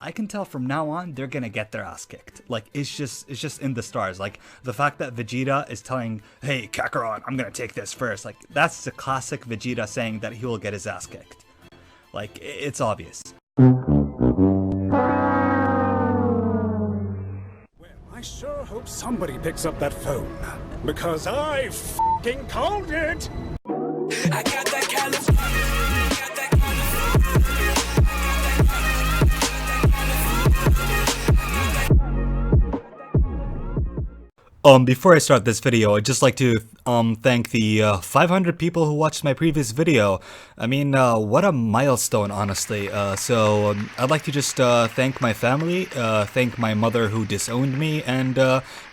I can tell from now on they're gonna get their ass kicked. Like it's just in the stars. Like the fact that Vegeta is telling, "Hey Kakarot, I'm gonna take this first." Like that's the classic Vegeta saying that he will get his ass kicked. Like it's obvious. Well, I sure hope somebody picks up that phone, because I f***ing called it! I got that California, got that Before I start this video, I'd just like to thank the 500 people who watched my previous video. I mean, what a milestone, honestly. I'd like to just thank my family, thank my mother who disowned me, and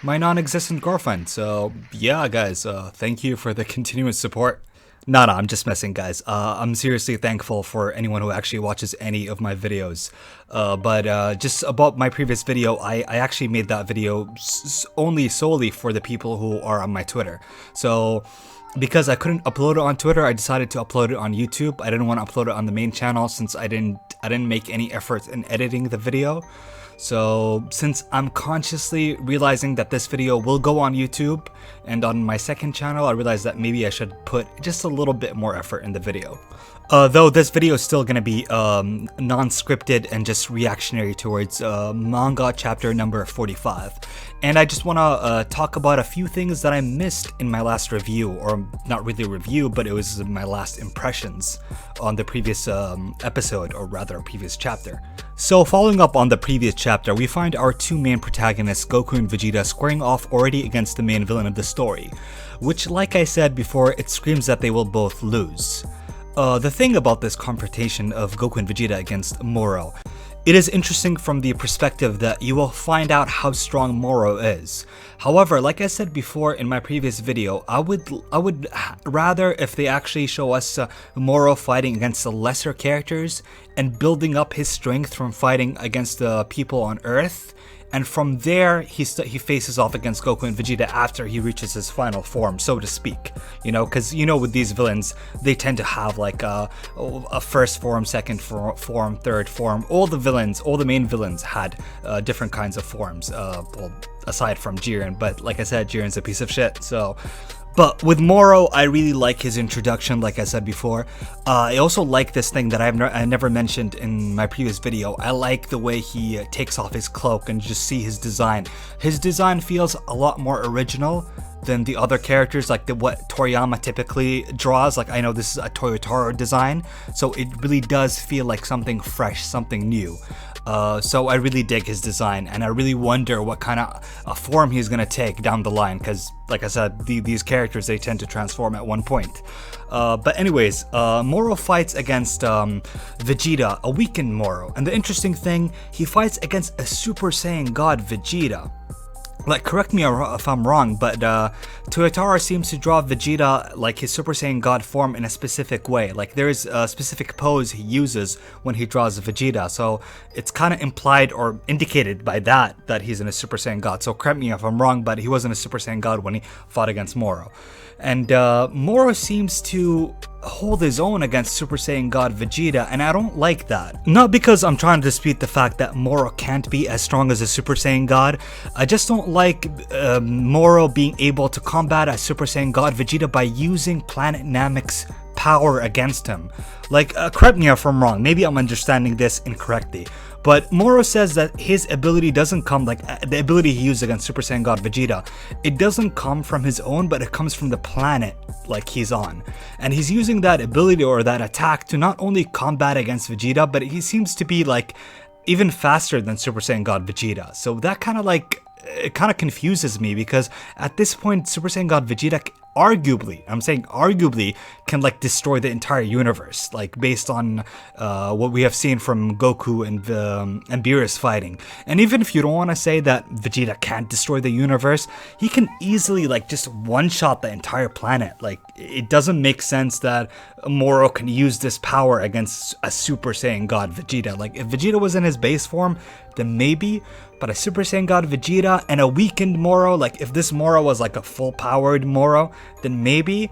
my non-existent girlfriend. So yeah, guys, thank you for the continuous support. No, I'm just messing, guys. I'm seriously thankful for anyone who actually watches any of my videos. But just about my previous video, I actually made that video only solely for the people who are on my Twitter. So because I couldn't upload it on Twitter, I decided to upload it on YouTube. I didn't want to upload it on the main channel since I didn't make any effort in editing the video. So since I'm consciously realizing that this video will go on YouTube and on my second channel, I realized that maybe I should put just a little bit more effort in the video. Though this video is still going to be non-scripted and just reactionary towards manga chapter number 45. And I just want to talk about a few things that I missed in my last review, or not really a review, but it was my last impressions on the previous episode, or rather a previous chapter. So following up on the previous chapter, we find our two main protagonists, Goku and Vegeta, squaring off already against the main villain of the story, which, like I said before, it screams that they will both lose. The thing about this confrontation of Goku and Vegeta against Moro, it is interesting from the perspective that you will find out how strong Moro is. However, like I said before in my previous video, I would rather if they actually show us Moro fighting against the lesser characters and building up his strength from fighting against the people on Earth. And from there, he faces off against Goku and Vegeta after he reaches his final form, so to speak. You know, because, you know, with these villains, they tend to have like a first form, second form, third form. All the main villains had different kinds of forms, well, aside from Jiren. But like I said, Jiren's a piece of shit, so... But with Moro, I really like his introduction, like I said before. I also like this thing that I never mentioned in my previous video. I like the way he takes off his cloak and just see his design. His design feels a lot more original than the other characters, like what Toriyama typically draws. Like, I know this is a Toyotaro design, so it really does feel like something fresh, something new. So I really dig his design, and I really wonder what kind of form he's gonna take down the line, because like I said, these characters, they tend to transform at one point. But anyways, Moro fights against Vegeta, a weakened Moro, and the interesting thing, he fights against a Super Saiyan God Vegeta. Like, correct me if I'm wrong, but Toyotaro seems to draw Vegeta, like his Super Saiyan God form, in a specific way. Like, there is a specific pose he uses when he draws Vegeta, so it's kind of implied or indicated by that he's in a Super Saiyan God. So correct me if I'm wrong, but he wasn't a Super Saiyan God when he fought against Moro. And Moro seems to hold his own against Super Saiyan God Vegeta, and I don't like that. Not because I'm trying to dispute the fact that Moro can't be as strong as a Super Saiyan God. I just don't like Moro being able to combat a Super Saiyan God Vegeta by using Planet Namek's power against him. Like, correct me if I'm wrong, maybe I'm understanding this incorrectly, but Moro says that his ability doesn't come, like the ability he used against Super Saiyan God Vegeta, it doesn't come from his own, but it comes from the planet like he's on. And he's using that ability or that attack to not only combat against Vegeta, but he seems to be like even faster than Super Saiyan God Vegeta. So that kind of like, it kind of confuses me, because at this point Super Saiyan God Vegeta arguably, I'm saying arguably, can like destroy the entire universe, like based on what we have seen from Goku and Beerus fighting. And even if you don't want to say that Vegeta can't destroy the universe, he can easily like just one-shot the entire planet. Like, it doesn't make sense that Moro can use this power against a Super Saiyan God Vegeta. Like, if Vegeta was in his base form, then maybe, but a Super Saiyan God Vegeta and a weakened Moro, like if this Moro was like a full-powered Moro, then maybe.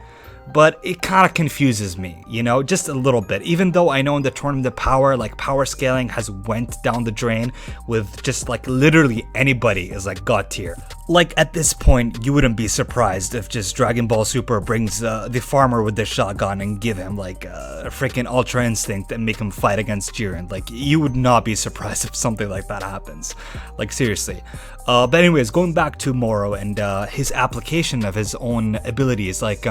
but it kind of confuses me, you know, just a little bit. Even though I know in the Tournament of Power, like power scaling has went down the drain with just like literally anybody is like god tier. Like at this point, you wouldn't be surprised if just Dragon Ball Super brings the farmer with the shotgun and give him like a freaking Ultra Instinct and make him fight against Jiren. Like you would not be surprised if something like that happens. Like seriously. But anyways, going back to Moro and his application of his own abilities, like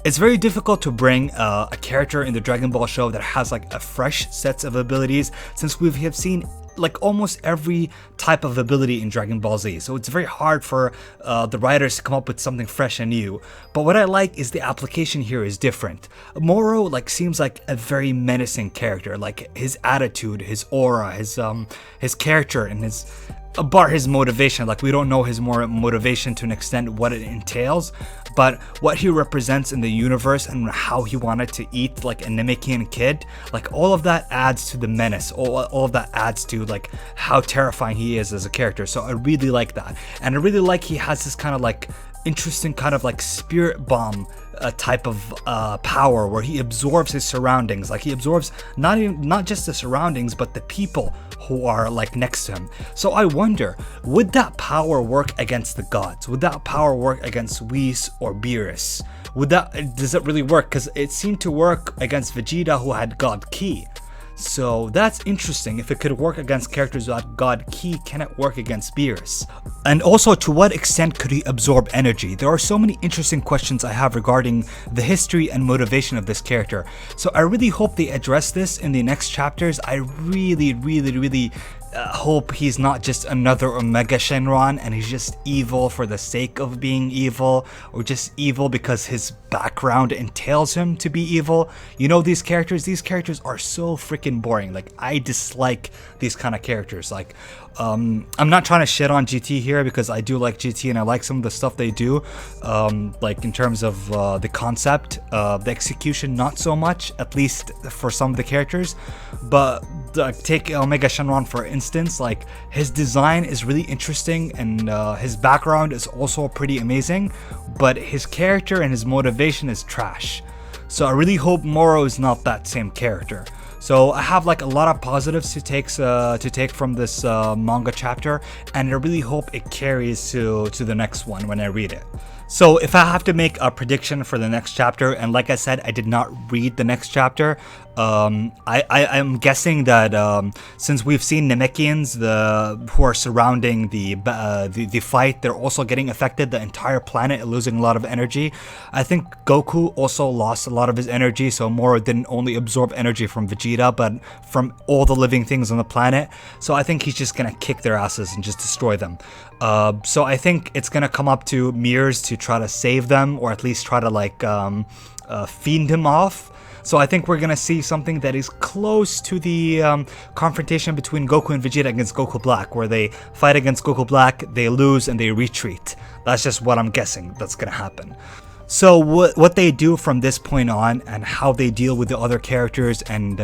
it's very difficult to bring a character in the Dragon Ball show that has like a fresh sets of abilities, since we have seen like almost every type of ability in Dragon Ball Z. So it's very hard for the writers to come up with something fresh and new. But what I like is the application here is different. Moro like seems like a very menacing character. Like his attitude, his aura, his character, and his motivation. Like we don't know his motivation to an extent, what it entails, but what he represents in the universe and how he wanted to eat like a Namekian kid, like all of that adds to the menace. All of that adds to like how terrifying he is as a character. So I really like that, and I really like he has this kind of like interesting kind of like spirit bomb type of power where he absorbs his surroundings. Like he absorbs not just the surroundings but the people who are like next to him. So I wonder, would that power work against the gods? Would that power work against Whis or Beerus? Does it really work? Because it seemed to work against Vegeta, who had God Ki. So that's interesting. If it could work against characters without God Ki, can it work against Beerus? And also, to what extent could he absorb energy? There are so many interesting questions I have regarding the history and motivation of this character. So I really hope they address this in the next chapters. I really hope he's not just another Omega Shenron and he's just evil for the sake of being evil, or just evil because his background entails him to be evil. You know, these characters are so freaking boring. Like I dislike these kind of characters. Like I'm not trying to shit on GT here, because I do like GT and I like some of the stuff they do, like in terms of the concept, the execution not so much, at least for some of the characters. But take Omega Shenron for instance. Like his design is really interesting, and his background is also pretty amazing, but his character and his motivation is trash. So I really hope Moro is not that same character. So I have like a lot of positives to take from this manga chapter, and I really hope it carries to the next one when I read it. So if I have to make a prediction for the next chapter, and like I said, I did not read the next chapter, I'm guessing that since we've seen Namekians who are surrounding the fight, they're also getting affected. The entire planet is losing a lot of energy. I think Goku also lost a lot of his energy, so Moro didn't only absorb energy from Vegeta, but from all the living things on the planet. So I think he's just gonna kick their asses and just destroy them. So I think it's gonna come up to Mears to try to save them, or at least try to like fiend him off. So I think we're gonna see something that is close to the confrontation between Goku and Vegeta against Goku Black, where they fight against Goku Black, they lose, and they retreat. That's just what I'm guessing that's gonna happen. So what they do from this point on, and how they deal with the other characters, and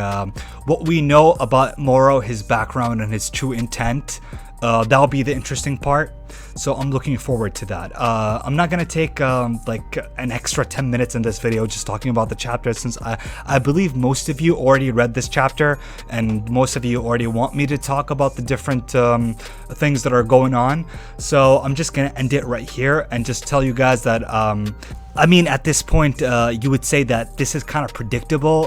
what we know about Moro, his background and his true intent, that'll be the interesting part. So I'm looking forward to that. I'm not gonna take like an extra 10 minutes in this video just talking about the chapter, since I believe most of you already read this chapter, and most of you already want me to talk about the different things that are going on. So I'm just gonna end it right here and just tell you guys that I mean, at this point, you would say that this is kind of predictable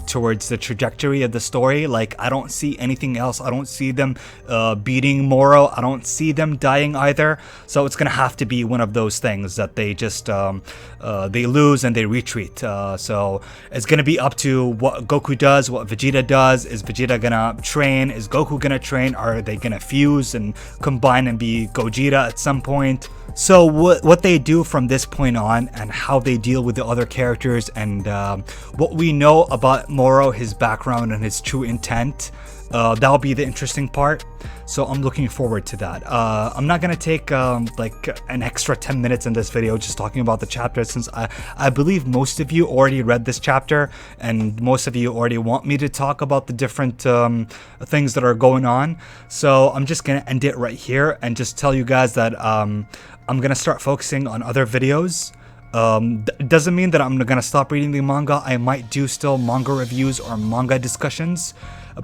towards the trajectory of the story. Like, I don't see anything else. I don't see them beating Moro. I don't see them dying either. So it's going to have to be one of those things that they just, they lose and they retreat. So it's going to be up to what Goku does, what Vegeta does. Is Vegeta going to train? Is Goku going to train? Are they going to fuse and combine and be Gogeta at some point? So what they do from this point on, and how they deal with the other characters, and what we know about Moro, his background and his true intent, that'll be the interesting part. So I'm looking forward to that. I'm not gonna take like an extra 10 minutes in this video just talking about the chapter, since I believe most of you already read this chapter, and most of you already want me to talk about the different things that are going on. So I'm just gonna end it right here and just tell you guys that I'm gonna start focusing on other videos Doesn't mean that I'm gonna stop reading the manga. I might do still manga reviews or manga discussions,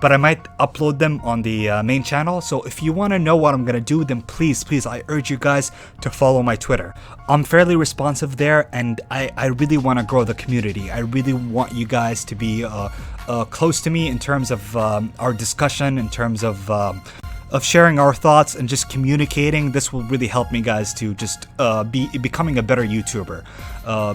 but I might upload them on the main channel. So if you want to know what I'm gonna do, then please, I urge you guys to follow my Twitter. I'm fairly responsive there, and I really want to grow the community. I really want you guys to be close to me in terms of our discussion, in terms of sharing our thoughts and just communicating. This will really help me, guys, to just be becoming a better YouTuber.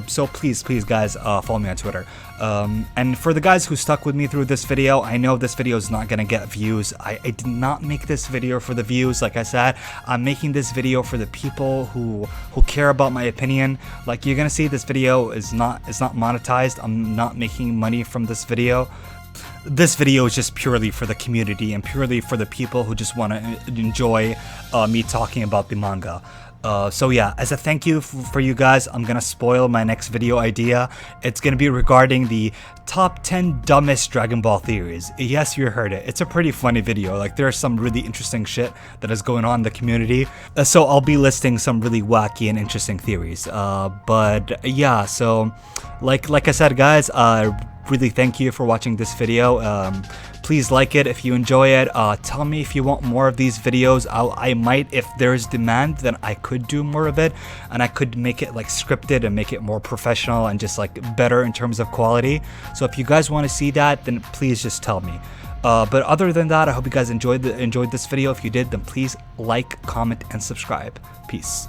So please guys, follow me on Twitter. And for the guys who stuck with me through this video, I know this video is not gonna get views. I did not make this video for the views. Like I said, I'm making this video for the people who care about my opinion. Like, you're gonna see, this video is not monetized. I'm not making money from this video. This video is just purely for the community and purely for the people who just want to enjoy me talking about the manga. So yeah, as a thank you for you guys, I'm gonna spoil my next video idea. It's gonna be regarding the top 10 dumbest Dragon Ball theories. Yes, you heard it. It's a pretty funny video. Like, there's some really interesting shit that is going on in the community. So I'll be listing some really wacky and interesting theories. But yeah, so like I said, guys, really thank you for watching this video. Please like it if you enjoy it. Tell me if you want more of these videos. I might, if there's demand, then I could do more of it, and I could make it like scripted and make it more professional and just like better in terms of quality. So if you guys want to see that, then please just tell me. But other than that, I hope you guys enjoyed this video. If you did, then please like, comment, and subscribe. Peace.